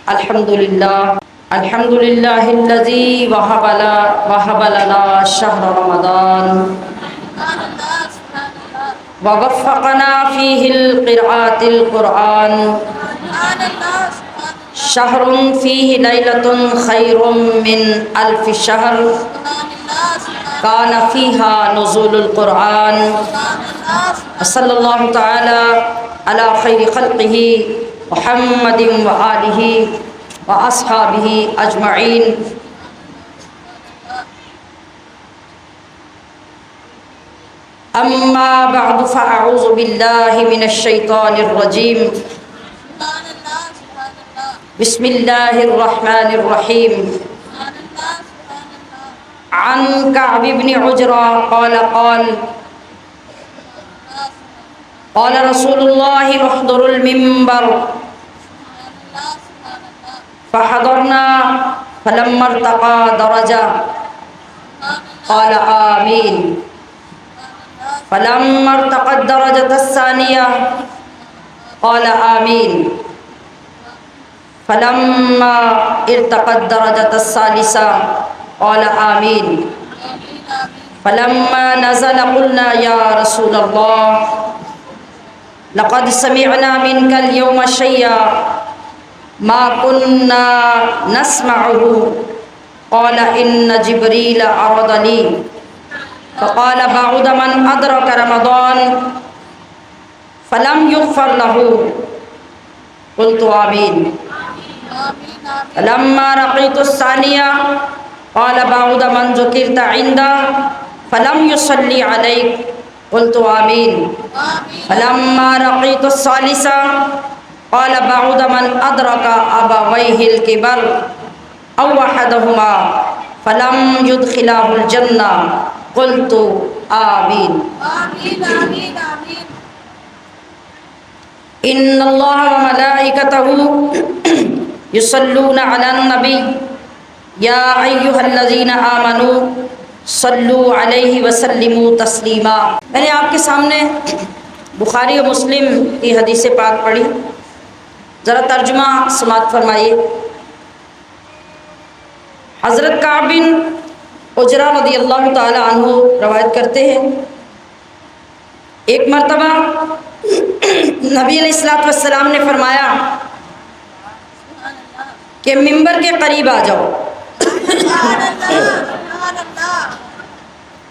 الحمد لله الذي وهب لنا شهر رمضان ووفقنا فيه القراءة القرآن شهر فيه ليلة خير من ألف شهر كان فيها نزول القرآن صلى الله تعالى على خير خلقه محمد وآله وأصحابه أجمعين أما بعد فأعوذ بالله من الشيطان الرجيم بسم الله الرحمن الرحيم عن كعب بن عجرة قال رسول الله احضروا المنبر فحضرنا فلما ارتقى درجة قال آمين فلما ارتقى الدرجة الثانية قال آمين فلما ارتقى الدرجة الثالثة قال آمين فلما نزل قلنا يا رسول الله لقد سمعنا منك اليوم شيئا ما كنا نسمعه قال إن جبريل عرض لي فقال بعد من أدرك رمضان فلم يغفر له قلت آمين فلما رقيت الثانية قال بعد من ذكرت عنده فلم يصلي عليك قلت آمين فلما رقيت الثالثة قال بعد من أدرك أبويه الكبر أو أحدهما فلم يدخله الجنة قلت آمين إن الله وملائكته يصلون على النبي يا أيها الذين آمنوا صلوا علیہ وسلموا تسلیما۔ میں نے آپ کے سامنے بخاری و مسلم کی حدیث پاک پڑھی، ذرا ترجمہ سماعت فرمائیے۔ حضرت کعب بن عجرہ رضی اللہ تعالی عنہ روایت کرتے ہیں، ایک مرتبہ نبی علیہ السلام نے فرمایا کہ منبر کے قریب آ جاؤ۔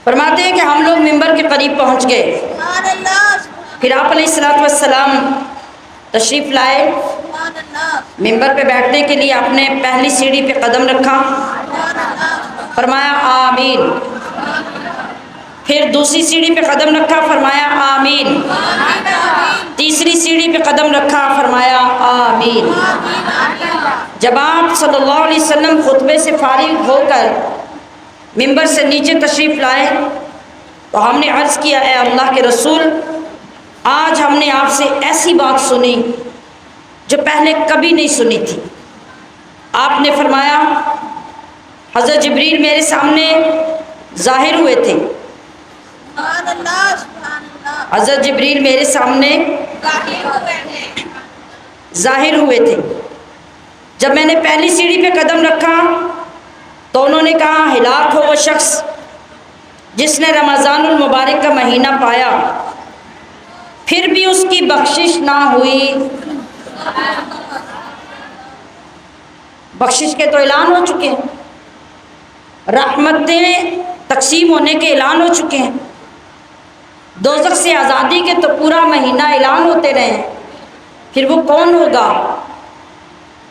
فرماتے ہیں کہ ہم لوگ منبر کے قریب پہنچ گئے، پھر آپ علیہ السلام تشریف لائے۔ منبر پہ بیٹھنے کے لیے آپ نے پہلی سیڑھی پہ قدم رکھا، فرمایا آمین، پھر دوسری سیڑھی پہ قدم رکھا، فرمایا آمین، تیسری سیڑھی پہ قدم رکھا، فرمایا آمین۔ جب آپ صلی اللہ علیہ وسلم خطبے سے فارغ ہو کر منبر سے نیچے تشریف لائے تو ہم نے عرض کیا، اے اللہ کے رسول، آج ہم نے آپ سے ایسی بات سنی جو پہلے کبھی نہیں سنی تھی۔ آپ نے فرمایا حضرت جبریل میرے سامنے ظاہر ہوئے تھے، حضرت جبریل میرے سامنے ظاہر ہوئے تھے۔ جب میں نے پہلی سیڑھی پہ قدم رکھا تو انہوں نے کہا ہلاک ہو وہ شخص جس نے رمضان المبارک کا مہینہ پایا پھر بھی اس کی بخشش نہ ہوئی۔ بخشش کے تو اعلان ہو چکے ہیں، رحمتیں تقسیم ہونے کے اعلان ہو چکے ہیں، دوزخ سے آزادی کے تو پورا مہینہ اعلان ہوتے رہے ہیں، پھر وہ کون ہوگا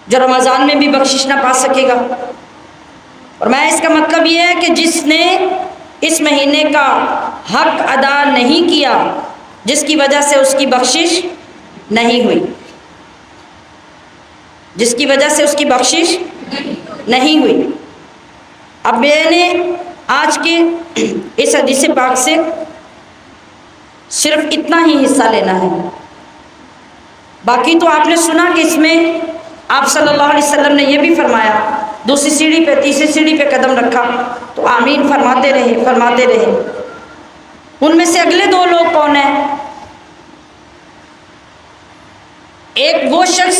جو رمضان میں بھی بخشش نہ پا سکے گا؟ اور میں اس کا مطلب یہ ہے کہ جس نے اس مہینے کا حق ادا نہیں کیا، جس کی وجہ سے اس کی بخشش نہیں ہوئی، جس کی وجہ سے اس کی بخشش نہیں ہوئی۔ اب میں نے آج کے اس حدیث پاک سے صرف اتنا ہی حصہ لینا ہے، باقی تو آپ نے سنا کہ اس میں آپ صلی اللہ علیہ وسلم نے یہ بھی فرمایا، دوسری سیڑھی پہ تیسری سیڑھی پہ قدم رکھا تو آمین فرماتے رہے۔ ان میں سے اگلے دو لوگ کون ہیں؟ ایک وہ شخص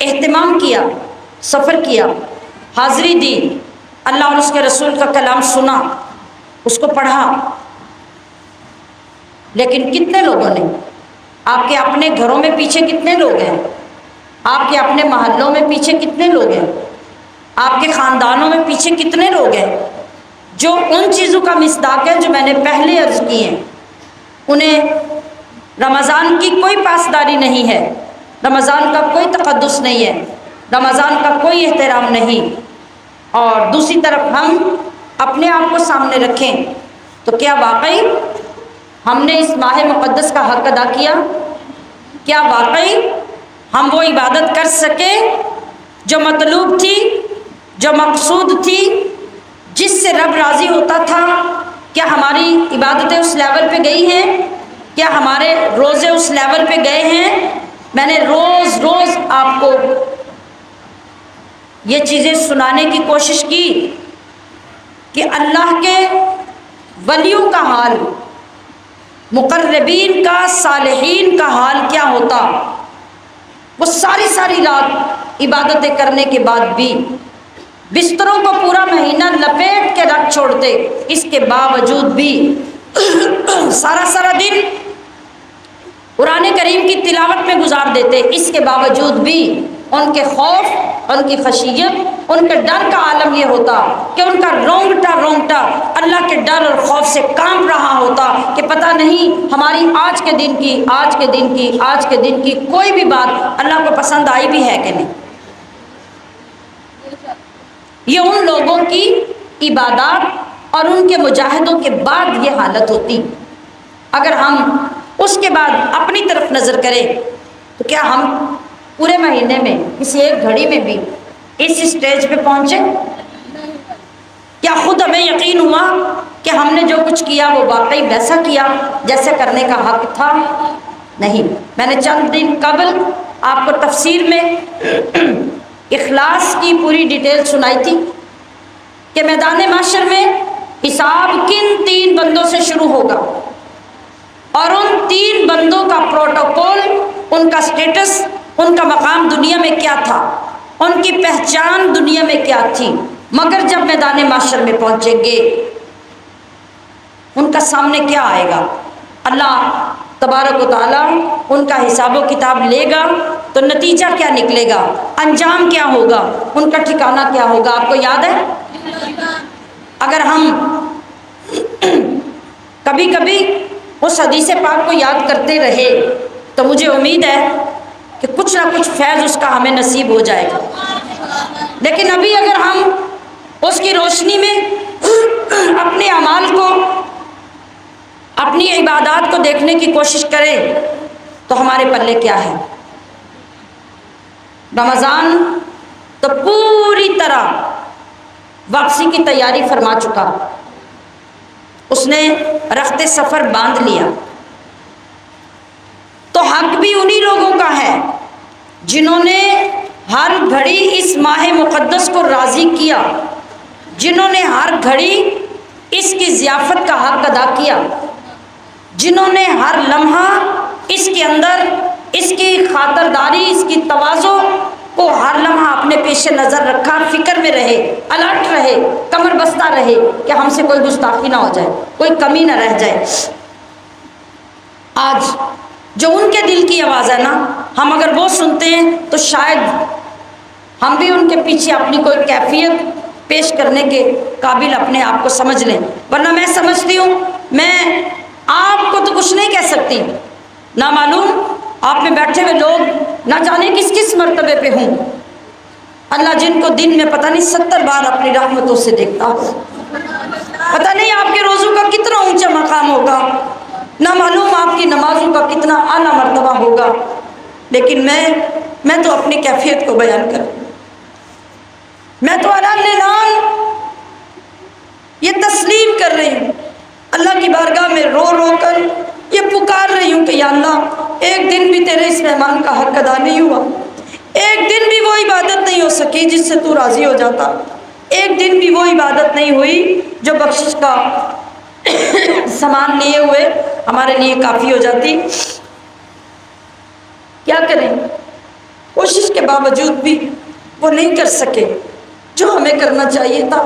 اہتمام کیا، سفر کیا، حاضری دی، اللہ اور اس کے رسول کا کلام سنا، اس کو پڑھا. لیکن کتنے لوگوں نے، آپ کے اپنے گھروں میں پیچھے کتنے لوگ ہیں، آپ کے اپنے محلوں میں پیچھے کتنے لوگ ہیں، آپ کے خاندانوں میں پیچھے کتنے لوگ ہیں جو ان چیزوں کا مصداق ہے جو میں نے پہلے عرض کی ہیں. انہیں رمضان کی کوئی پاسداری نہیں ہے، رمضان کا کوئی تقدس نہیں ہے، رمضان کا کوئی احترام نہیں. اور دوسری طرف ہم اپنے آپ کو سامنے رکھیں تو کیا واقعی ہم نے اس ماہ مقدس کا حق ادا کیا؟ کیا واقعی ہم وہ عبادت کر سکے جو مطلوب تھی، جو مقصود تھی، جس سے رب راضی ہوتا تھا؟ کیا ہماری عبادتیں اس لیول پہ گئی ہیں؟ کیا ہمارے روزے اس لیول پہ گئے ہیں؟ میں نے روز روز آپ کو یہ چیزیں سنانے کی کوشش کی کہ اللہ کے ولیوں کا حال، مقربین کا، صالحین کا حال کیا ہوتا. وہ ساری رات عبادتیں کرنے کے بعد بھی بستروں کو پورا مہینہ لپیٹ کے رکھ چھوڑتے، اس کے باوجود بھی سارا دن قرآن کریم کی تلاوت میں گزار دیتے، اس کے باوجود بھی ان کے خوف، ان کی خشیت، ان کے ڈر کا عالم یہ ہوتا کہ ان کا رونگٹا اللہ کے ڈر اور خوف سے کانپ رہا ہوتا کہ پتہ نہیں ہماری آج کے دن کی کوئی بھی بات اللہ کو پسند آئی بھی ہے کہ نہیں. یہ ان لوگوں کی عبادات اور ان کے مجاہدوں کے بعد یہ حالت ہوتی. اگر ہم اس کے بعد اپنی طرف نظر کریں تو کیا ہم پورے مہینے میں کسی ایک گھڑی میں بھی اس اسٹیج پہ پہنچے؟ کیا خود ہمیں یقین ہوا کہ ہم نے جو کچھ کیا وہ واقعی ویسا کیا جیسے کرنے کا حق تھا؟ نہیں. میں نے چند دن قبل آپ کو تفسیر میں اخلاص کی پوری ڈیٹیل سنائی تھی کہ میدان محشر میں حساب کن 3 بندوں سے شروع ہوگا اور ان 3 بندوں کا پروٹوکول، ان کا سٹیٹس، ان کا مقام دنیا میں کیا تھا، ان کی پہچان دنیا میں کیا تھی. مگر جب میدان محشر میں پہنچیں گے ان کا سامنے کیا آئے گا؟ اللہ تبارک و تعالیٰ ان کا حساب و کتاب لے گا تو نتیجہ کیا نکلے گا، انجام کیا ہوگا، ان کا ٹھکانہ کیا ہوگا؟ آپ کو یاد ہے؟ اگر ہم کبھی کبھی اس حدیث پاک کو یاد کرتے رہے تو مجھے امید ہے کہ کچھ نہ کچھ فیض اس کا ہمیں نصیب ہو جائے گا. لیکن ابھی اگر ہم اس کی روشنی میں اپنے اعمال کو، اپنی عبادات کو دیکھنے کی کوشش کریں تو ہمارے پلے کیا ہے؟ رمضان تو پوری طرح واپسی کی تیاری فرما چکا، اس نے رخت سفر باندھ لیا. تو حق بھی انہی لوگوں کا ہے جنہوں نے ہر گھڑی اس ماہ مقدس کو راضی کیا، جنہوں نے ہر گھڑی اس کی ضیافت کا حق ادا کیا، جنہوں نے ہر لمحہ اس کے اندر اس کی خاطرداری، اس کی تواضع کو ہر لمحہ اپنے پیش نظر رکھا، فکر میں رہے، الرٹ رہے، کمر بستہ رہے کہ ہم سے کوئی گستاخی نہ ہو جائے، کوئی کمی نہ رہ جائے. آج جو ان کے دل کی آواز ہے نا، ہم اگر وہ سنتے ہیں تو شاید ہم بھی ان کے پیچھے اپنی کوئی کیفیت پیش کرنے کے قابل اپنے آپ کو سمجھ لیں. ورنہ میں سمجھتی ہوں میں آپ کو تو کچھ نہیں کہہ سکتی، نہ معلوم آپ میں بیٹھے ہوئے لوگ نہ جانے کس مرتبے پہ ہوں. اللہ جن کو دن میں پتہ نہیں 70 بار اپنی رحمتوں سے دیکھتا ہو، پتہ نہیں آپ کے روزوں کا کتنا اونچا مقام ہوگا، نہ معلوم آپ کی نمازوں کا کتنا اعلیٰ مرتبہ ہوگا. لیکن میں تو اپنی کیفیت کو بیان کر، میں تو اعلان یہ تسلیم کر رہی ہوں اللہ کی بارگاہ میں، رو کر یہ پکار رہی ہوں کہ یا اللہ ایک دن بھی تیرے اس مہمان کا حق ادا نہیں ہوا، ایک دن بھی وہ عبادت نہیں ہو سکی جس سے تو راضی ہو جاتا، ایک دن بھی وہ عبادت نہیں ہوئی جو بخشش کا سامان لیے ہوئے ہمارے لیے کافی ہو جاتی. کیا کریں؟ کوشش کے باوجود بھی وہ نہیں کر سکے جو ہمیں کرنا چاہیے تھا.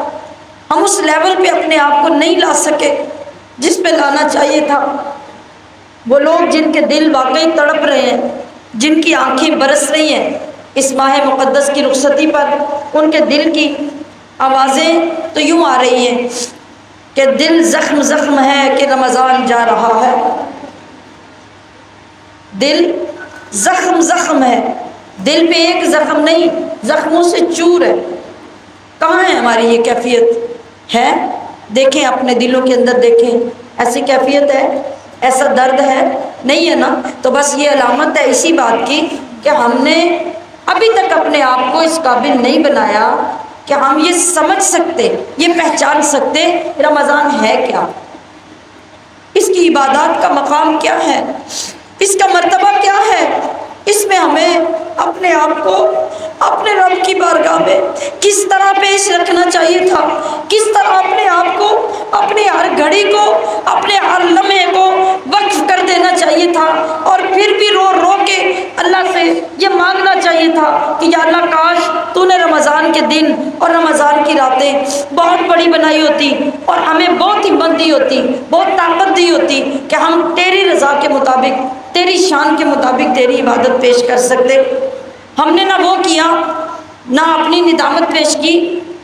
ہم اس لیول پہ اپنے آپ کو نہیں لا سکے جس پہ لانا چاہیے تھا. وہ لوگ جن کے دل واقعی تڑپ رہے ہیں، جن کی آنکھیں برس رہی ہیں اس ماہ مقدس کی رخصتی پر، ان کے دل کی آوازیں تو یوں آ رہی ہیں کہ دل زخم زخم ہے کہ رمضان جا رہا ہے. دل زخم زخم ہے، دل پہ ایک زخم نہیں، زخموں سے چور ہے. کہاں ہے ہماری یہ کیفیت؟ ہے؟ دیکھیں اپنے دلوں کے اندر، دیکھیں ایسی کیفیت ہے، ایسا درد ہے؟ نہیں ہے نا. تو بس یہ علامت ہے اسی بات کی کہ ہم نے ابھی تک اپنے آپ کو اس قابل نہیں بنایا کہ ہم یہ سمجھ سکتے، یہ پہچان سکتے رمضان ہے کیا، اس کی عبادات کا مقام کیا ہے، اس کا مرتبہ کیا ہے. اس میں ہمیں اپنے آپ کو اپنے رب کی بارگاہ میں کس طرح پیش رکھنا چاہیے تھا، کس طرح اپنے آپ کو، اپنی ہر گھڑی کو، اپنے ہر لمحے کو وقف کر دینا چاہیے تھا. اور پھر بھی رو رو کے اللہ سے یہ مانگنا چاہیے تھا کہ یا اللہ کاش تو نے رمضان کے دن اور رمضان کی راتیں بہت بڑی بنائی ہوتی اور ہمیں بہت ہمت دی ہوتی، بہت طاقت دی ہوتی کہ ہم تیری رضا کے مطابق، تیری شان کے مطابق تیری عبادت پیش کر سکتے. ہم نے نہ وہ کیا، نہ اپنی ندامت پیش کی،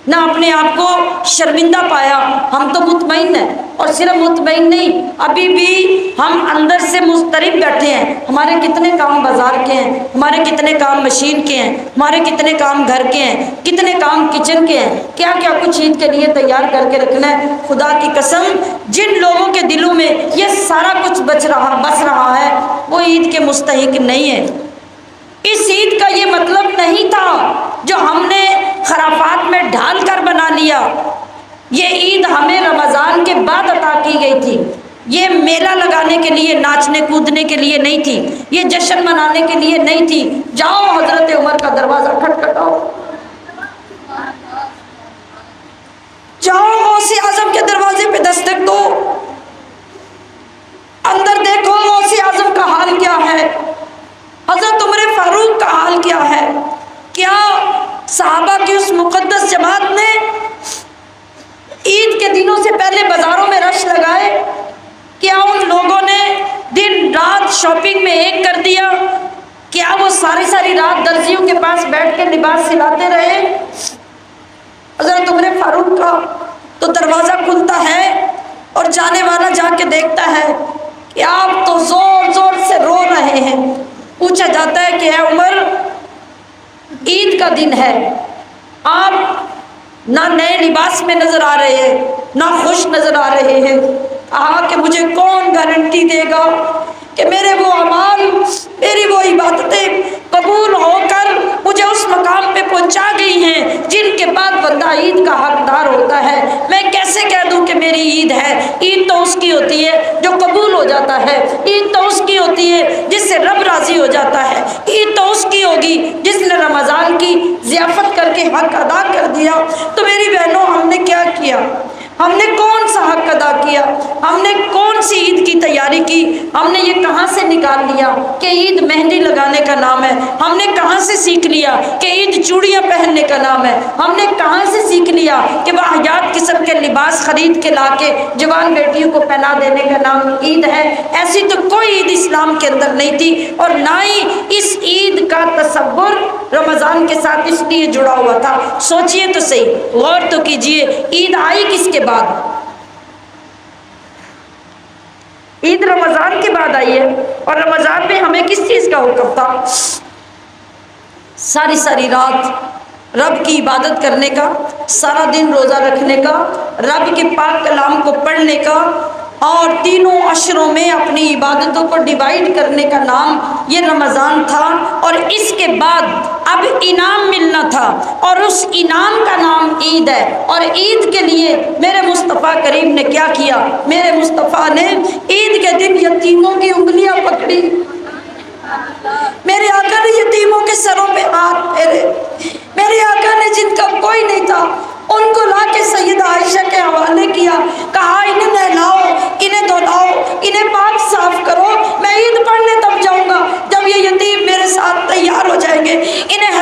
نہ اپنے آپ کو شرمندہ پایا. ہم تو مطمئن ہیں، اور صرف مطمئن نہیں، ابھی بھی ہم اندر سے مضطرب بیٹھے ہیں. ہمارے کتنے کام بازار کے ہیں، ہمارے کتنے کام مشین کے ہیں، ہمارے کتنے کام گھر کے ہیں، کتنے کام کچن کے ہیں، کیا کیا کچھ عید کے لیے تیار کر کے رکھنا ہے. خدا کی قسم جن لوگوں کے دلوں میں یہ سارا کچھ بس رہا ہے وہ عید کے مستحق نہیں ہے. اس عید کا یہ مطلب نہیں تھا جو ہم نے خرافات میں ڈھال کر بنا لیا. یہ عید ہمیں رمضان کے بعد عطا کی گئی تھی. یہ میلہ لگانے کے لیے، ناچنے کودنے کے لیے نہیں تھی، یہ جشن منانے کے لیے نہیں تھی. جاؤ حضرت عمر کا دروازہ کھٹکھٹاؤ، جاؤ غوث اعظم کے دروازے پہ دستک دو، اندر دیکھو غوث اعظم کا حال کیا ہے، حضرت عمر فاروق کا حال کیا ہے. کیا صحابہ کی اس مقدس جماعت نے عید کے دنوں سے پہلے بازاروں میں رش لگائے؟ کیا ان لوگوں نے دن رات شاپنگ میں ایک کر دیا؟ کیا وہ ساری رات درزیوں کے پاس بیٹھ کے لباس سلاتے رہے؟ حضرت عمر فاروق کا تو دروازہ کھلتا ہے اور جانے والا جا کے دیکھتا ہے کہ آپ تو زور زور سے رو رہے ہیں. پوچھا جاتا ہے کہ اے عمر، عید کا دن ہے، آپ نہ نئے لباس میں نظر آ رہے ہیں، نہ خوش نظر آ رہے ہیں. کہا کہ مجھے کون گارنٹی دے گا کہ میرے وہ اعمال، میری وہ عبادتیں قبول ہو کر مجھے اس مقام پہ پہنچا گئی ہیں جن کے بعد بندہ عید کا حقدار ہوتا ہے. میں کیسے کہہ دوں کہ میری عید ہے؟ عید تو اس کی ہوتی ہے جو قبول ہو جاتا ہے، عید تو اس کی ہوتی ہے جس سے رب راضی ہو جاتا ہے، عید تو اس کی ہوگی جس نے رمضان کی ضیافت کر کے حق ادا کر دیا. تو میری بہنوں، ہم نے کیا کیا؟ ہم نے کون سا حق ادا کیا؟ ہم نے کون سی عید کی تیاری کی؟ ہم نے یہ کہاں سے نکال لیا کہ عید مہندی لگانے کا نام ہے؟ ہم نے کہاں سے سیکھ لیا کہ عید چوڑیاں پہننے کا نام ہے؟ ہم نے کہاں سے سیکھ لیا کہ واحیات قسم کے لباس خرید کے لا کے جوان بیٹیوں کو پہنا دینے کا نام عید ہے؟ ایسی تو کوئی عید اسلام کے اندر نہیں تھی، اور نہ ہی اس عید کا تصور رمضان کے ساتھ اس لیے جڑا ہوا تھا. سوچئے تو صحیح، غور تو کیجئے، عید آئی کس کے بعد؟ عید رمضان کے بعد آئی ہے. اور رمضان میں ہمیں کس چیز کا حکم تھا؟ ساری رات رب کی عبادت کرنے کا، سارا دن روزہ رکھنے کا، رب کے پاک کلام کو پڑھنے کا، اور تینوں عشروں میں اپنی عبادتوں کو ڈیوائیڈ کرنے کا نام یہ رمضان تھا. اور اس کے بعد اب انعام ملنا تھا، اور اس انعام کا نام عید ہے. اور عید کے لیے میرے مصطفیٰ کریم نے کیا کیا؟ میرے مصطفیٰ نے عید کے دن یتیموں کی انگلیاں پکڑی، میرے آقا نے یتیموں کے سروں پہ ہاتھ پھیرے. میرے آقا نے جن کا کوئی نہیں تھا ان کو لا کے سیدہ عائشہ کے حوالے کیا، کہا انہیں نہلاؤ، انہیں دھلاؤ، انہیں پاک صاف کرو، میں عید پڑھنے تب جاؤں گا جب یہ یتیم میرے ساتھ تیار ہو جائیں گے. انہیں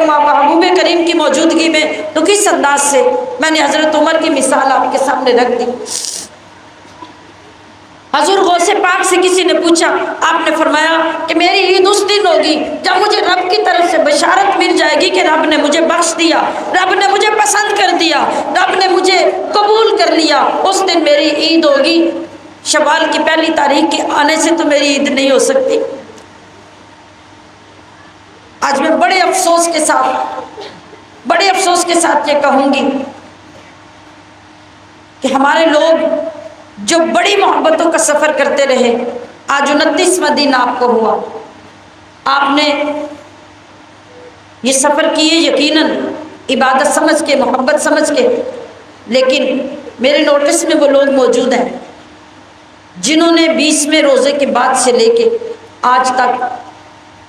اور محبوب کریم کی موجودگی میں تو کس انداز سے میں نے حضرت عمر کی مثال آپ کے سامنے رکھ دی۔ حضور غوث پاک سے کسی نے پوچھا، آپ نے فرمایا کہ میری عید اس دن ہوگی جب مجھے رب کی طرف سے بشارت مل جائے گی کہ رب نے مجھے بخش دیا، رب نے مجھے پسند کر دیا، رب نے مجھے قبول کر لیا، اس دن میری عید ہوگی۔ شوال کی پہلی تاریخ کے آنے سے تو میری عید نہیں ہو سکتی۔ آج میں بڑے افسوس کے ساتھ یہ کہوں گی کہ ہمارے لوگ جو بڑی محبتوں کا سفر کرتے رہے، آج 29واں دن آپ کو ہوا، آپ نے یہ سفر کیے یقیناً عبادت سمجھ کے، محبت سمجھ کے، لیکن میرے نوٹس میں وہ لوگ موجود ہیں جنہوں نے 20ویں روزے کے بعد سے لے کے آج تک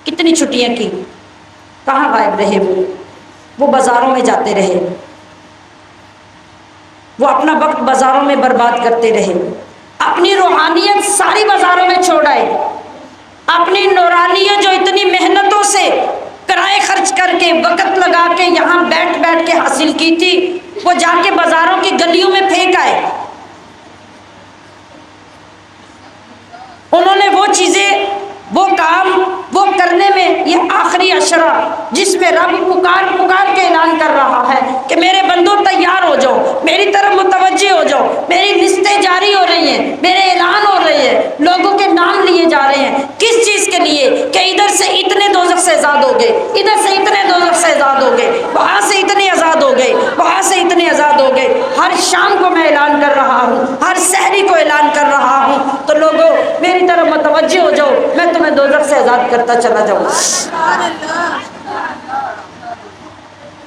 کتنی چھٹیاں کی، کہاں غائب رہے؟ وہ بازاروں میں جاتے رہے، وہ اپنا وقت بازاروں میں برباد کرتے رہے، اپنی روحانیت ساری بازاروں میں چھوڑ آئے، اپنی نورانیت جو اتنی محنتوں سے کرائے خرچ کر کے وقت لگا کے یہاں بیٹھ کے حاصل کی تھی، وہ جا کے بازاروں کی گلیوں میں پھینک آئے۔ انہوں نے وہ چیزیں، وہ کام، وہ کرنے میں یہ آخری عشرہ جس میں رب پکار کے اعلان کر رہا ہے کہ میرے بندوں تیار ہو جاؤ، میری طرف متوجہ ہو جاؤ، میری لسٹیں جاری ہو رہی ہیں، میرے اعلان ہو رہے ہیں، لوگوں کے نام لیے جا رہے ہیں۔ کس چیز کے لیے؟ کہ ادھر سے اتنے دوزخ سے آزاد ہو گئے، ادھر سے اتنے دوزخ سے آزاد ہو گئے، وہاں سے اتنے آزاد ہو گئے، وہاں سے اتنے آزاد ہو گئے۔ ہر شام کو میں اعلان کر رہا ہوں، ہر سحری کو اعلان کر رہا ہوں، تو لوگوں میری طرف متوجہ ہو جاؤ، میں تمہیں دوزخ سے آزاد کرتا چلا جاؤں۔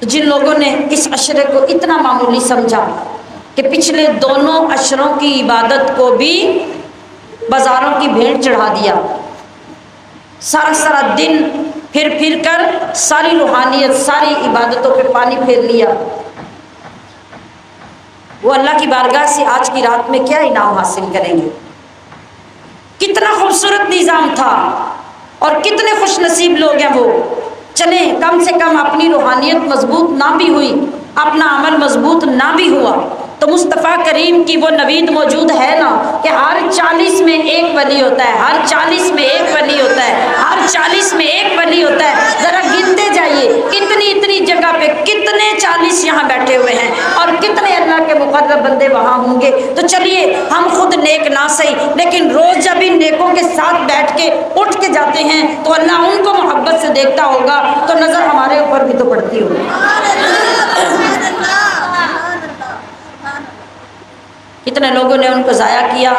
جن لوگوں نے اس عشرے کو اتنا معمولی سمجھا کہ پچھلے دونوں عشروں کی عبادت کو بھی بازاروں کی بھیڑ چڑھا دیا، سارا دن پھر کر ساری روحانیت، ساری عبادتوں پہ پانی پھیر لیا، وہ اللہ کی بارگاہ سے آج کی رات میں کیا انعام حاصل کریں گے؟ کتنا خوبصورت نظام تھا اور کتنے خوش نصیب لوگ ہیں وہ۔ چلیں کم سے کم اپنی روحانیت مضبوط نہ بھی ہوئی، اپنا عمل مضبوط نہ بھی ہوا، تو مصطفیٰ کریم کی وہ نوید موجود ہے نا کہ ہر 40 میں ایک ولی ہوتا ہے، ہر 40 میں ایک ولی ہوتا ہے، ہر 40 میں ایک ولی ہوتا ہے۔ ذرا گنتے جائیے اتنی جگہ پہ کتنے 40 یہاں بیٹھے ہوئے ہیں اور کتنے اللہ کے مقرب بندے وہاں ہوں گے۔ تو چلیے ہم خود نیک نہ صحیح، لیکن روز جب ان نیکوں کے ساتھ بیٹھ کے اٹھ کے جاتے ہیں تو اللہ ان کو محبت سے دیکھتا ہوگا، تو نظر ہمارے اوپر بھی تو پڑتی ہوگی۔ کتنے لوگوں نے ان کو ضائع کیا،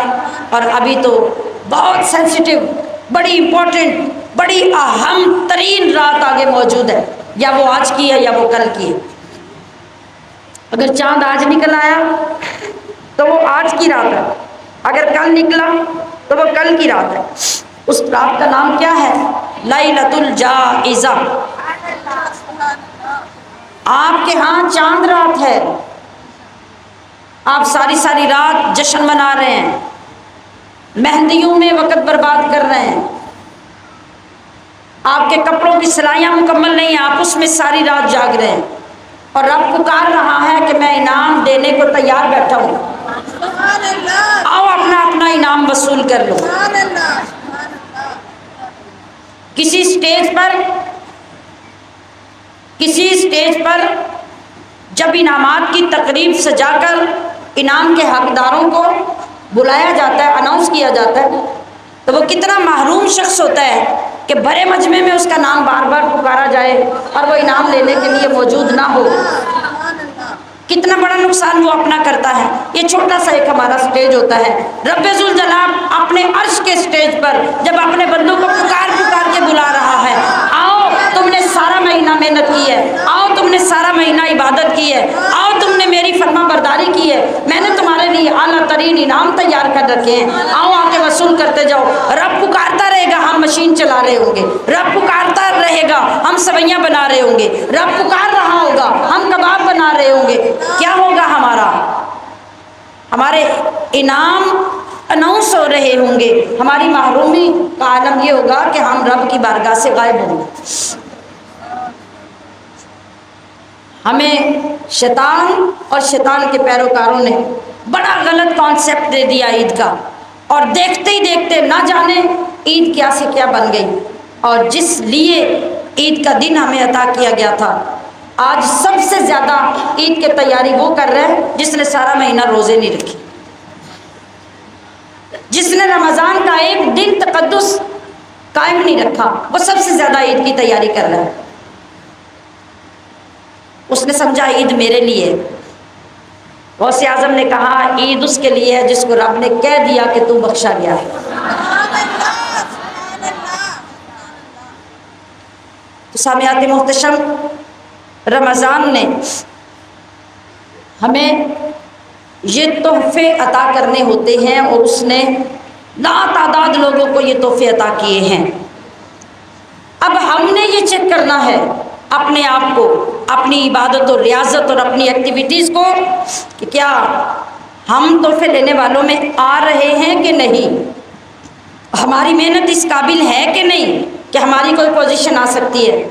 اور ابھی تو بہت سینسیٹیو، بڑی امپورٹنٹ، بڑی اہم ترین رات آگے موجود ہے، یا وہ آج کی ہے یا وہ کل کی ہے۔ اگر چاند آج نکل آیا تو وہ آج کی رات ہے، اگر کل نکلا تو وہ کل کی رات ہے۔ اس رات کا نام کیا ہے؟ لیلۃ الجائزہ۔ آپ کے ہاں چاند رات ہے، آپ ساری رات جشن منا رہے ہیں، مہندیوں میں وقت برباد کر رہے ہیں، آپ کے کپڑوں کی سلائیاں مکمل نہیں ہیں، آپ اس میں ساری رات جاگ رہے ہیں، اور رب پکار رہا ہے کہ میں انعام دینے کو تیار بیٹھا ہوں، آؤ اپنا انعام وصول کر لو۔ کسی اسٹیج پر جب انعامات کی تقریب سجا کر انعام کے حقداروں کو بلایا جاتا ہے، اناؤنس کیا جاتا ہے، تو وہ کتنا محروم شخص ہوتا ہے کہ بڑے مجمع میں اس کا نام بار بار پکارا جائے اور وہ انعام لینے کے لیے موجود نہ ہو۔ کتنا بڑا نقصان وہ اپنا کرتا ہے۔ یہ چھوٹا سا ایک ہمارا سٹیج ہوتا ہے، رب ذوالجلال اپنے عرش کے سٹیج پر جب اپنے بندوں کو پکار کے بلا رہا ہے، آؤ تم نے سارا مہینہ محنت کی ہے، آؤ تم نے سارا مہینہ عبادت کی ہے، آؤ تم نے میری فرما برداری کی ہے، میں نے تمہارے لیے اعلیٰ ترین انعام تیار کر رکھے ہیں، آؤ آ کے وصول کرتے جاؤ۔ رب پکارتا رہے گا، ہم مشین چلا رہے ہوں گے، رب پکارتا رہے گا، ہم سوئیاں بنا رہے ہوں گے، رب پکار رہا ہوگا، ہم کباب بنا رہے ہوں گے۔ کیا ہوگا ہمارے انعام اناؤنس ہو رہے ہوں گے، ہماری محرومی کا عالم یہ ہوگا کہ ہم رب کی بارگاہ سے غائب ہوں گے۔ ہمیں شیطان اور شیطان کے پیروکاروں نے بڑا غلط کانسیپٹ دے دیا عید کا، اور دیکھتے ہی دیکھتے نہ جانے عید کیا سے کیا بن گئی، اور جس لیے عید کا دن ہمیں عطا کیا گیا تھا، آج سب سے زیادہ عید کی تیاری وہ کر رہے ہیں جس نے سارا مہینہ روزے نہیں رکھے، جس نے رمضان کا ایک دن تقدس قائم نہیں رکھا، وہ سب سے زیادہ عید کی تیاری کر رہا ہے۔ اس نے سمجھا عید میرے لیے۔ غوث اعظم نے کہا عید اس کے لیے ہے جس کو رب نے کہہ دیا کہ تو بخشا گیا ہے۔ تو سامعات محتشم، رمضان نے ہمیں یہ تحفے عطا کرنے ہوتے ہیں، اور اس نے لا تعداد لوگوں کو یہ تحفے عطا کیے ہیں۔ اب ہم نے یہ چیک کرنا ہے اپنے آپ کو، اپنی عبادت اور ریاضت اور اپنی ایکٹیویٹیز کو، کہ کیا ہم تحفے لینے والوں میں آ رہے ہیں کہ نہیں، ہماری محنت اس قابل ہے کہ نہیں کہ ہماری کوئی پوزیشن آ سکتی ہے،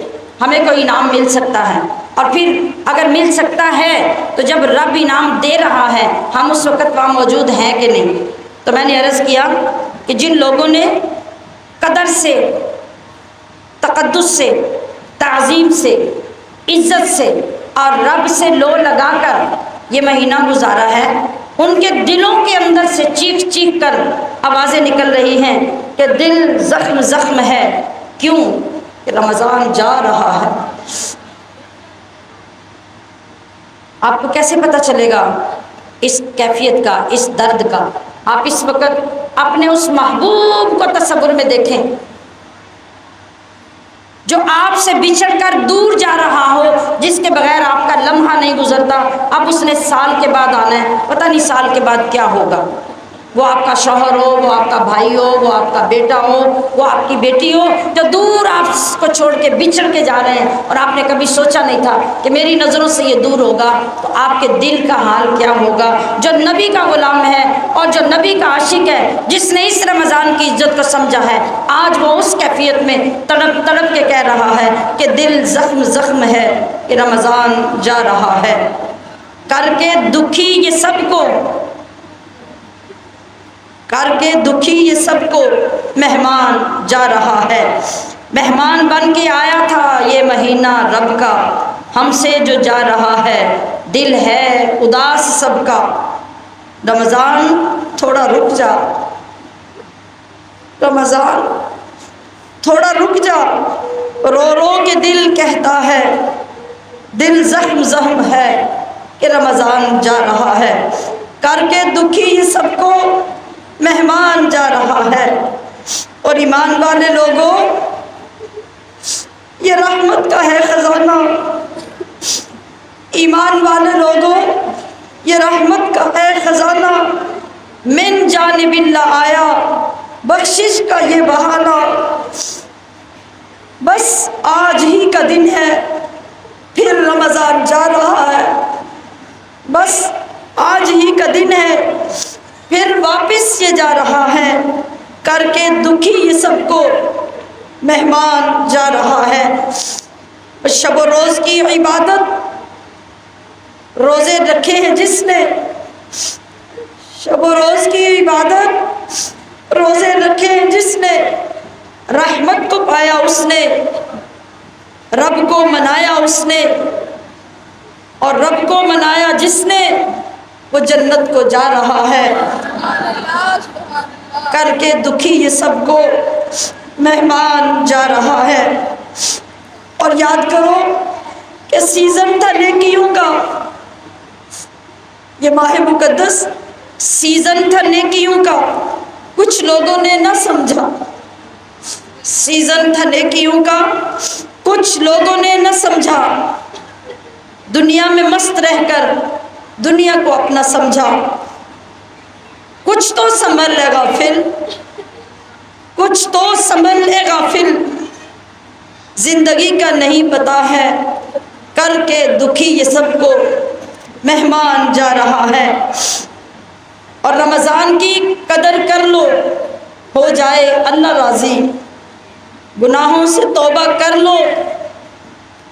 ہمیں کوئی انعام مل سکتا ہے، اور پھر اگر مل سکتا ہے تو جب رب انعام دے رہا ہے ہم اس وقت وہاں موجود ہیں کہ نہیں۔ تو میں نے عرض کیا کہ جن لوگوں نے قدر سے، تقدس سے، تعظیم سے، عزت سے اور رب سے لو لگا کر یہ مہینہ گزارا ہے، ان کے دلوں کے اندر سے چیخ چیخ کر آوازیں نکل رہی ہیں کہ دل زخم زخم ہے، کیوں کہ رمضان جا رہا ہے۔ آپ کو کیسے پتہ چلے گا اس کیفیت کا، اس درد کا؟ آپ اس وقت اپنے اس محبوب کو تصور میں دیکھیں جو آپ سے بچھڑ کر دور جا رہا ہو، جس کے بغیر آپ کا لمحہ نہیں گزرتا، اب اس نے سال کے بعد آنا ہے، پتہ نہیں سال کے بعد کیا ہوگا۔ وہ آپ کا شوہر ہو، وہ آپ کا بھائی ہو، وہ آپ کا بیٹا ہو، وہ آپ کی بیٹی ہو، جو دور آپ کو چھوڑ کے بچھڑ کے جا رہے ہیں، اور آپ نے کبھی سوچا نہیں تھا کہ میری نظروں سے یہ دور ہوگا، تو آپ کے دل کا حال کیا ہوگا؟ جو نبی کا غلام ہے اور جو نبی کا عاشق ہے، جس نے اس رمضان کی عزت کو سمجھا ہے، آج وہ اس کیفیت میں تڑپ تڑپ کے کہہ رہا ہے کہ دل زخم زخم ہے کہ رمضان جا رہا ہے۔ کر کے دکھی یہ سب کو، کر کے دکھی یہ سب کو مہمان جا رہا ہے۔ مہمان بن کے آیا تھا یہ مہینہ رب کا، ہم سے جو جا رہا ہے دل ہے اداس سب کا۔ رمضان تھوڑا رک جا، رمضان تھوڑا رک جا، رو رو کے دل کہتا ہے، دل زخم زخم ہے کہ رمضان جا رہا ہے۔ کر کے دکھی یہ سب کو مہمان جا رہا ہے۔ اور ایمان والے لوگوں، یہ رحمت کا ہے خزانہ، ایمان والے لوگوں یہ رحمت کا ہے خزانہ، من جانب اللہ آیا بخشش کا یہ بہانہ۔ بس آج ہی کا دن ہے پھر رمضان جا رہا ہے، بس آج ہی کا دن ہے پھر واپس یہ جا رہا ہے۔ کر کے دکھی یہ سب کو مہمان جا رہا ہے۔ شب و روز کی عبادت، روزے رکھے ہیں جس نے، شب و روز کی عبادت، روزے رکھے ہیں جس نے، رحمت کو پایا اس نے، رب کو منایا اس نے، اور رب کو منایا جس نے وہ جنت کو جا رہا ہے۔ کر کے دکھی یہ سب کو مہمان جا رہا ہے۔ اور یاد کرو کہ سیزن تھا نیکیوں کا، یہ ماہ مقدس سیزن تھا نیکیوں کا، کچھ لوگوں نے نہ سمجھا۔ سیزن تھا نیکیوں کا، کچھ لوگوں نے نہ سمجھا، دنیا میں مست رہ کر دنیا کو اپنا سمجھا۔ کچھ تو سنبھل لے غافل، کچھ تو سنبھل لے غافل، زندگی کا نہیں پتا ہے۔ کر کے دکھی یہ سب کو مہمان جا رہا ہے۔ اور رمضان کی قدر کر لو، ہو جائے اللہ راضی، گناہوں سے توبہ کر لو،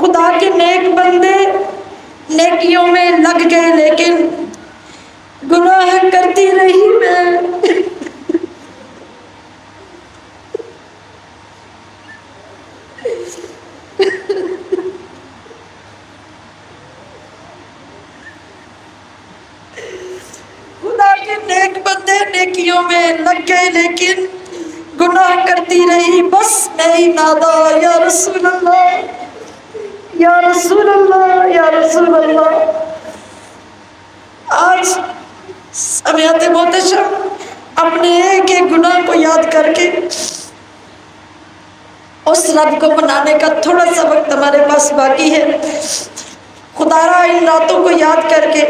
خدا کے نیک بندے نیکیوں میں لگ گئے لیکن گناہ کرتی رہی میں۔ خدا کے نیک بندے نیکیوں میں لگ گئے لیکن گناہ کرتی رہی، بس میں ہی نادا یا رسول اللہ، یا رسول اللہ، یا رسول اللہ۔ آج سمیعت محتشم اپنے ایک ایک گناہ کو یاد کر کے اس رب کو منانے کا تھوڑا سا وقت ہمارے پاس باقی ہے۔ خدا را ان راتوں کو یاد کر کے،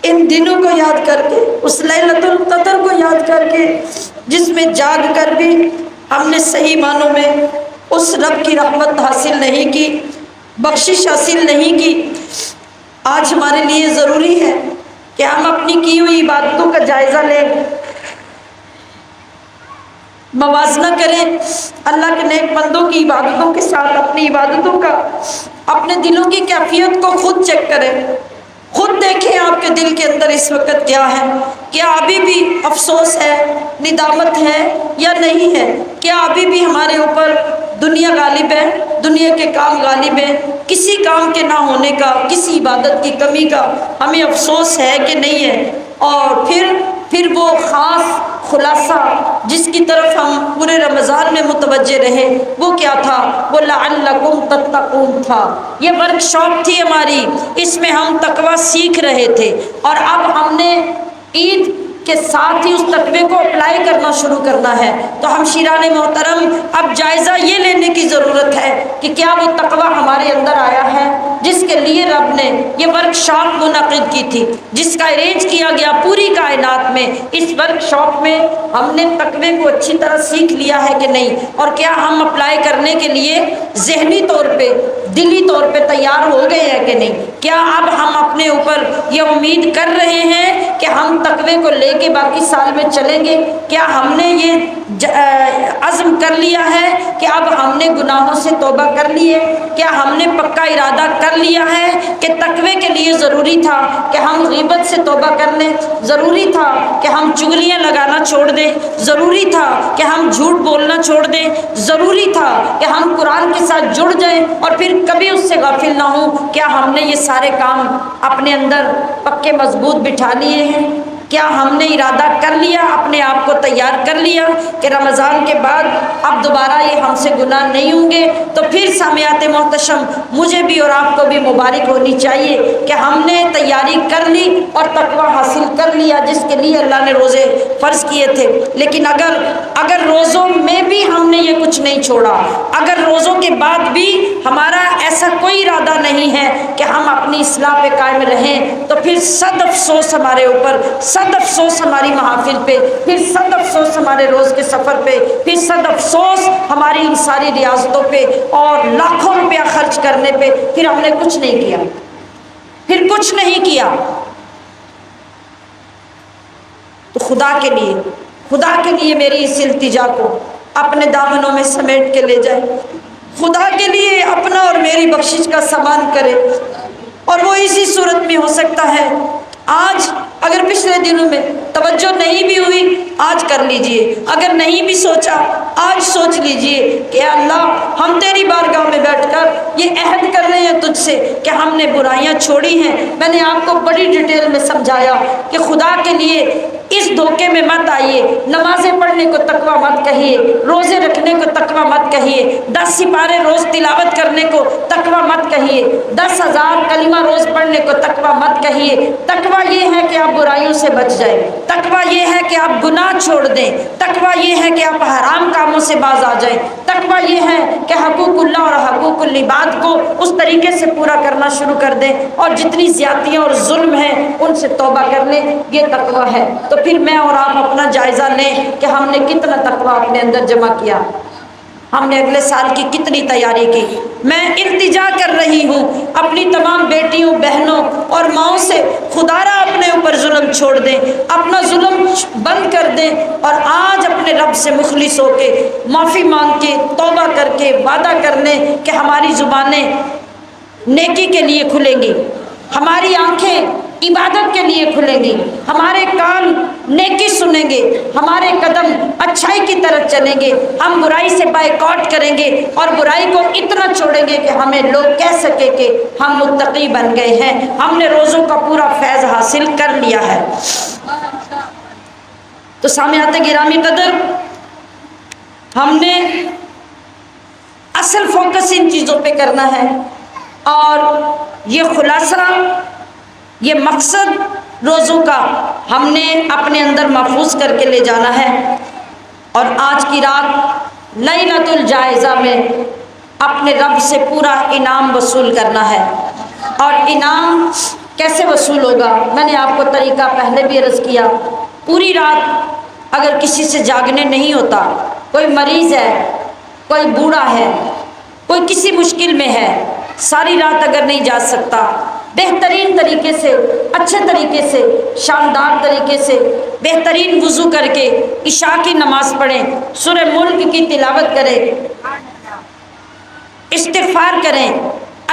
ان دنوں کو یاد کر کے، اس لیلۃ القدر کو یاد کر کے جس میں جاگ کر بھی ہم نے صحیح معنوں میں اس رب کی رحمت حاصل نہیں کی، بخشش حاصل نہیں کی، آج ہمارے لیے ضروری ہے کہ ہم اپنی کی ہوئی عبادتوں کا جائزہ لیں، موازنہ کریں اللہ کے نیک بندوں کی عبادتوں کے ساتھ اپنی عبادتوں کا، اپنے دلوں کی کیفیت کو خود چیک کریں، خود دیکھیں آپ کے دل کے اندر اس وقت کیا ہے، کیا ابھی بھی افسوس ہے، ندامت ہے یا نہیں ہے، کیا ابھی بھی ہمارے اوپر دنیا غالب ہے، دنیا کے کام غالب ہیں، کسی کام کے نہ ہونے کا، کسی عبادت کی کمی کا ہمیں افسوس ہے کہ نہیں ہے۔ اور پھر وہ خاص خلاصہ جس کی طرف ہم پورے رمضان میں متوجہ رہے وہ کیا تھا؟ وہ لعلکم تتقون تھا۔ یہ ورک شاپ تھی ہماری، اس میں ہم تقوی سیکھ رہے تھے، اور اب ہم نے عید کے ساتھ ہی اس تقوی کو اپلائی کرنا شروع کرنا ہے۔ تو ہم شیران محترم اب جائزہ یہ لینے کی ضرورت ہے کہ کیا وہ تقوی ہمارے اندر آیا ہے جس کے لیے رب نے یہ ورک شاپ منعقد کی تھی، جس کا ارینج کیا گیا پوری کائنات میں۔ اس ورک شاپ میں ہم نے تقوی کو اچھی طرح سیکھ لیا ہے کہ نہیں، اور کیا ہم اپلائی کرنے کے لیے ذہنی طور پہ، دلی طور پہ تیار ہو گئے ہیں کہ نہیں؟ کیا اب ہم اپنے اوپر یہ امید کر رہے ہیں کہ ہم تقوی کو لے کے باقی سال میں چلیں گے؟ کیا ہم نے یہ عزم کر لیا ہے کہ اب ہم نے گناہوں سے توبہ کر لی ہے؟ کیا ہم نے پکا ارادہ کر لیا ہے کہ تقوی کے لیے ضروری تھا کہ ہم غیبت سے توبہ کر لیں، ضروری تھا کہ ہم چغلیاں لگانا چھوڑ دیں، ضروری تھا کہ ہم جھوٹ بولنا چھوڑ دیں، ضروری تھا کہ ہم قرآن کے ساتھ جڑ جائیں اور پھر کبھی اس سے غافل نہ ہوں؟ کیا ہم نے یہ سارے کام اپنے اندر پکے مضبوط بٹھا لیے ہیں؟ کیا ہم نے ارادہ کر لیا، اپنے آپ کو تیار کر لیا کہ رمضان کے بعد اب دوبارہ یہ ہم سے گناہ نہیں ہوں گے؟ تو پھر سامعات محتشم مجھے بھی اور آپ کو بھی مبارک ہونی چاہیے کہ ہم نے تیاری کر لی اور تقوی حاصل کر لیا جس کے لیے اللہ نے روزے فرض کیے تھے۔ لیکن اگر روزوں میں بھی ہم نے یہ کچھ نہیں چھوڑا، اگر روزوں کے بعد بھی ہمارا ایسا کوئی ارادہ نہیں ہے کہ ہم اپنی اصلاح پہ قائم رہیں، تو پھر صد افسوس ہمارے اوپر، صد افسوس ہماری محافل پہ، پھر صد افسوس ہمارے روز کے سفر پہ، پھر صد افسوس ہماری ان ساری ریاستوں پہ اور لاکھوں روپیہ خرچ کرنے پہ، پھر ہم نے کچھ نہیں کیا، پھر کچھ نہیں کیا۔ تو خدا کے لیے میری اس التجا کو اپنے دامنوں میں سمیٹ کے لے جائے، خدا کے لیے اپنا اور میری بخشش کا سامان کرے، اور وہ اسی صورت میں ہو سکتا ہے۔ آج اگر پچھلے دنوں میں توجہ نہیں بھی ہوئی، آج کر لیجئے، اگر نہیں بھی سوچا آج سوچ لیجئے کہ اے اللہ ہم تیری بارگاہ میں بیٹھ کر یہ عہد کر رہے ہیں تجھ سے کہ ہم نے برائیاں چھوڑی ہیں۔ میں نے آپ کو بڑی ڈیٹیل میں سمجھایا کہ خدا کے لیے اس دھوکے میں مت آئیے، نمازیں پڑھنے کو تقوی مت کہیے، روزے رکھنے کو تقوی مت کہیے، 10 سپارے روز تلاوت کرنے کو تقوی مت کہیے، 10,000 کلمہ روز پڑھنے کو تقوی مت کہیے۔ تقوی یہ ہے کہ آپ برائیوں سے بچ جائیں، تقوی یہ ہے کہ آپ گناہ چھوڑ دیں، تقوی یہ ہے کہ آپ حرام کاموں سے باز آ جائیں، تقوی یہ ہے کہ حقوق اللہ اور حقوق العباد کو اس طریقے سے پورا کرنا شروع کر دیں، اور جتنی زیادتیاں اور ظلم ہیں ان سے توبہ کر لیں، یہ تقوی ہے۔ تو پھر میں اور آپ اپنا جائزہ لیں کہ ہم نے کتنا تقوی اپنے اندر جمع کیا، ہم نے اگلے سال کی کتنی تیاری کی۔ میں التجا کر رہی ہوں اپنی تمام بیٹیوں، بہنوں اور ماؤں سے، خدا را اپنے اوپر ظلم چھوڑ دیں، اپنا ظلم بند کر دیں، اور آج اپنے رب سے مخلص ہو کے معافی مانگ کے توبہ کر کے وعدہ کر لیں کہ ہماری زبانیں نیکی کے لیے کھلیں گی، ہماری آنکھیں عبادت کے لیے کھلیں گی، ہمارے کان نیکی سنیں گے، ہمارے قدم اچھائی کی طرف چلیں گے، ہم برائی سے بائیکاٹ کریں گے اور برائی کو اتنا چھوڑیں گے کہ ہمیں لوگ کہہ سکے کہ ہم متقی بن گئے ہیں، ہم نے روزوں کا پورا فیض حاصل کر لیا ہے۔ تو سامعات گرامی قدر، ہم نے اصل فوکس ان چیزوں پہ کرنا ہے، اور یہ خلاصہ، یہ مقصد روزوں کا ہم نے اپنے اندر محفوظ کر کے لے جانا ہے، اور آج کی رات لیلۃ الجائزہ میں اپنے رب سے پورا انعام وصول کرنا ہے۔ اور انعام کیسے وصول ہوگا؟ میں نے آپ کو طریقہ پہلے بھی عرض کیا، پوری رات اگر کسی سے جاگنے نہیں ہوتا، کوئی مریض ہے، کوئی بوڑھا ہے، کوئی کسی مشکل میں ہے، ساری رات اگر نہیں جا سکتا، بہترین طریقے سے، اچھے طریقے سے، شاندار طریقے سے بہترین وضو کر کے عشاء کی نماز پڑھیں، سورہ ملک کی تلاوت کریں، استغفار کریں،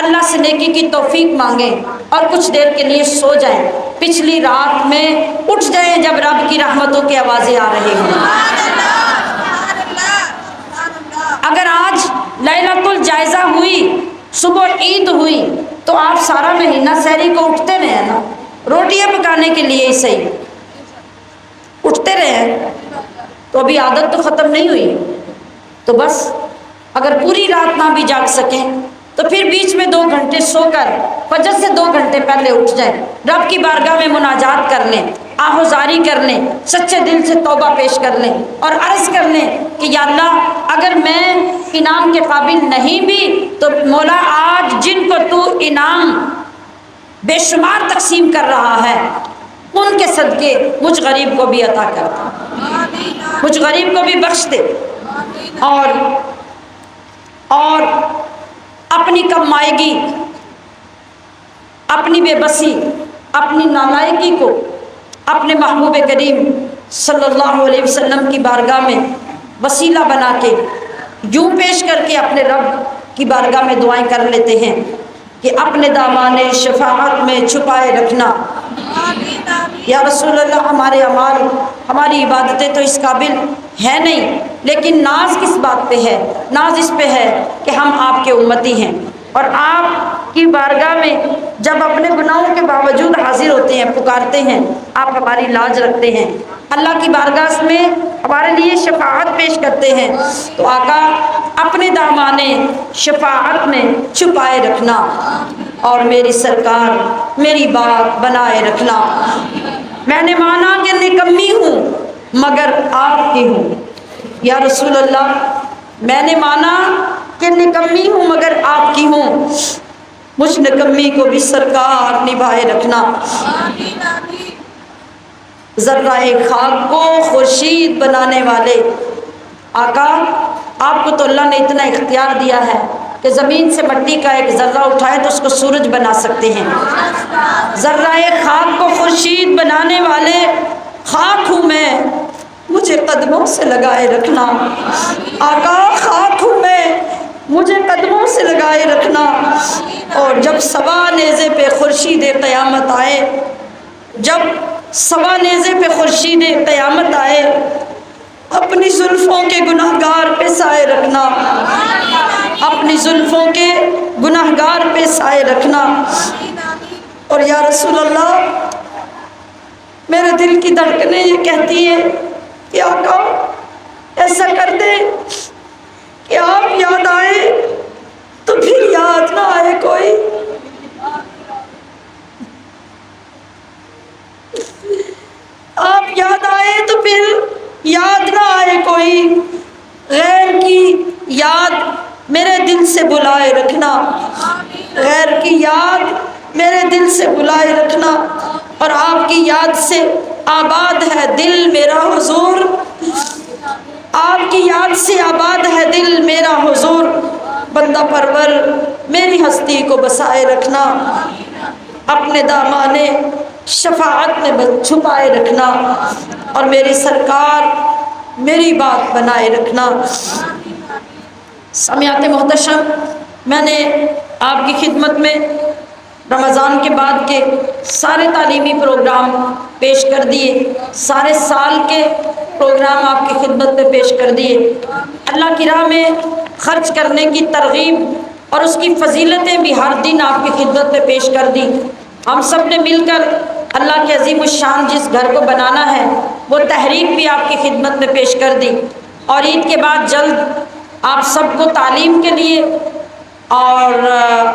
اللہ سے نیکی کی توفیق مانگیں، اور کچھ دیر کے لیے سو جائیں، پچھلی رات میں اٹھ جائیں جب رب کی رحمتوں کی آوازیں آ رہی ہوں۔ اگر آج لیلۃ الجائزہ ہوئی، صبح عید ہوئی، تو آپ سارا مہینہ سحری کو اٹھتے رہے نا، روٹیاں پکانے کے لیے ہی صحیح اٹھتے رہے، تو ابھی عادت تو ختم نہیں ہوئی۔ تو بس اگر پوری رات نہ بھی جاگ سکیں تو پھر بیچ میں 2 گھنٹے سو کر فجر سے 2 گھنٹے پہلے اٹھ جائیں، رب کی بارگاہ میں مناجات کر لیں، آہوزاری کر لیں، سچے دل سے توبہ پیش کر لیں، اور عرض کر لیں کہ یا اللہ، اگر میں انعام کے قابل نہیں بھی تو مولا، آج جن کو تو انعام بے شمار تقسیم کر رہا ہے، ان کے صدقے مجھ غریب کو بھی عطا کر دے، مجھ غریب کو بھی بخش دے، اور اپنی کمائیگی، اپنی بے بسی، اپنی نالائقی کو اپنے محبوب کریم صلی اللہ علیہ وسلم کی بارگاہ میں وسیلہ بنا کے یوں پیش کر کے اپنے رب کی بارگاہ میں دعائیں کر لیتے ہیں کہ اپنے دامان شفاعت میں چھپائے رکھنا یا رسول اللہ۔ ہمارے اعمال، ہماری عبادتیں تو اس قابل ہے نہیں، لیکن ناز کس بات پہ ہے؟ ناز اس پہ ہے کہ ہم آپ کے امتی ہیں، اور آپ کی بارگاہ میں جب اپنے گناہوں کے باوجود حاضر ہوتے ہیں، پکارتے ہیں، آپ ہماری لاج رکھتے ہیں، اللہ کی بارگاہ میں ہمارے لیے شفاعت پیش کرتے ہیں، تو آقا اپنے دامان شفاعت میں چھپائے رکھنا، اور میری سرکار میری بات بنائے رکھنا۔ میں نے مانا کہ نکمی ہوں مگر آپ کی ہوں، یا رسول اللہ میں نے مانا کہ نکمی ہوں مگر آپ کی ہوں، مجھ نکمی کو بھی سرکار نبھائے رکھنا۔ ذرہ خاک کو خورشید بنانے والے آقا، آپ کو تو اللہ نے اتنا اختیار دیا ہے کہ زمین سے مٹی کا ایک ذرہ اٹھائے تو اس کو سورج بنا سکتے ہیں۔ ذرہ خاک کو خورشید بنانے والے خاک ہوں میں، مجھے قدموں سے لگائے رکھنا۔ آقا خاک ہوں میں، مجھے قدموں سے لگائے رکھنا، اور جب سوا نیزے پہ خورشید قیامت آئے، جب سوا نیزے پہ خورشید قیامت آئے، اپنی زلفوں کے گناہگار پہ سائے رکھنا، اپنی زلفوں کے گناہگار پہ سائے رکھنا۔ اور یا رسول اللہ، میرے دل کی دھڑکنیں یہ کہتی ہیں کہ آقا ایسا کر دے کہ آپ یاد آئے تو پھر یاد نہ آئے کوئی، آپ یاد آئے تو پھر یاد نہ آئے کوئی، غیر کی یاد میرے دل سے بلائے رکھنا، غیر کی یاد میرے دل سے بلائے رکھنا، اور آپ کی یاد سے آباد ہے دل میرا حضور، آپ کی یاد سے آباد ہے دل میرا حضور، بندہ پرور میری ہستی کو بسائے رکھنا، اپنے دامان شفاعت میں چھپائے رکھنا، اور میری سرکار میری بات بنائے رکھنا۔ سامعات محتشم، میں نے آپ کی خدمت میں رمضان کے بعد کے سارے تعلیمی پروگرام پیش کر دیے، سارے سال کے پروگرام آپ کی خدمت میں پیش کر دیے۔ اللہ کی راہ میں خرچ کرنے کی ترغیب اور اس کی فضیلتیں بھی ہر دن آپ کی خدمت میں پیش کر دی۔ ہم سب نے مل کر اللہ کے عظیم الشان جس گھر کو بنانا ہے وہ تحریک بھی آپ کی خدمت میں پیش کر دی، اور عید کے بعد جلد آپ سب کو تعلیم کے لیے اور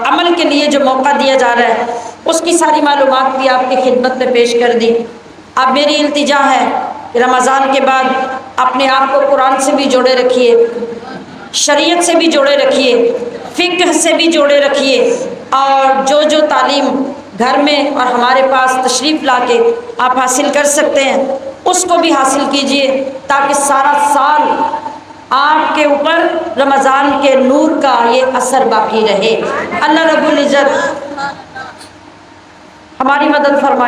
عمل کے لیے جو موقع دیا جا رہا ہے اس کی ساری معلومات بھی آپ کی خدمت میں پیش کر دی۔ اب میری التجا ہے کہ رمضان کے بعد اپنے آپ کو قرآن سے بھی جوڑے رکھیے، شریعت سے بھی جوڑے رکھیے، فقہ سے بھی جوڑے رکھیے، اور جو تعلیم گھر میں اور ہمارے پاس تشریف لا کے آپ حاصل کر سکتے ہیں اس کو بھی حاصل کیجئے، تاکہ سارا سال آپ کے اوپر رمضان کے نور کا یہ اثر باقی رہے۔ اللہ رب العزت ہماری مدد فرمائے۔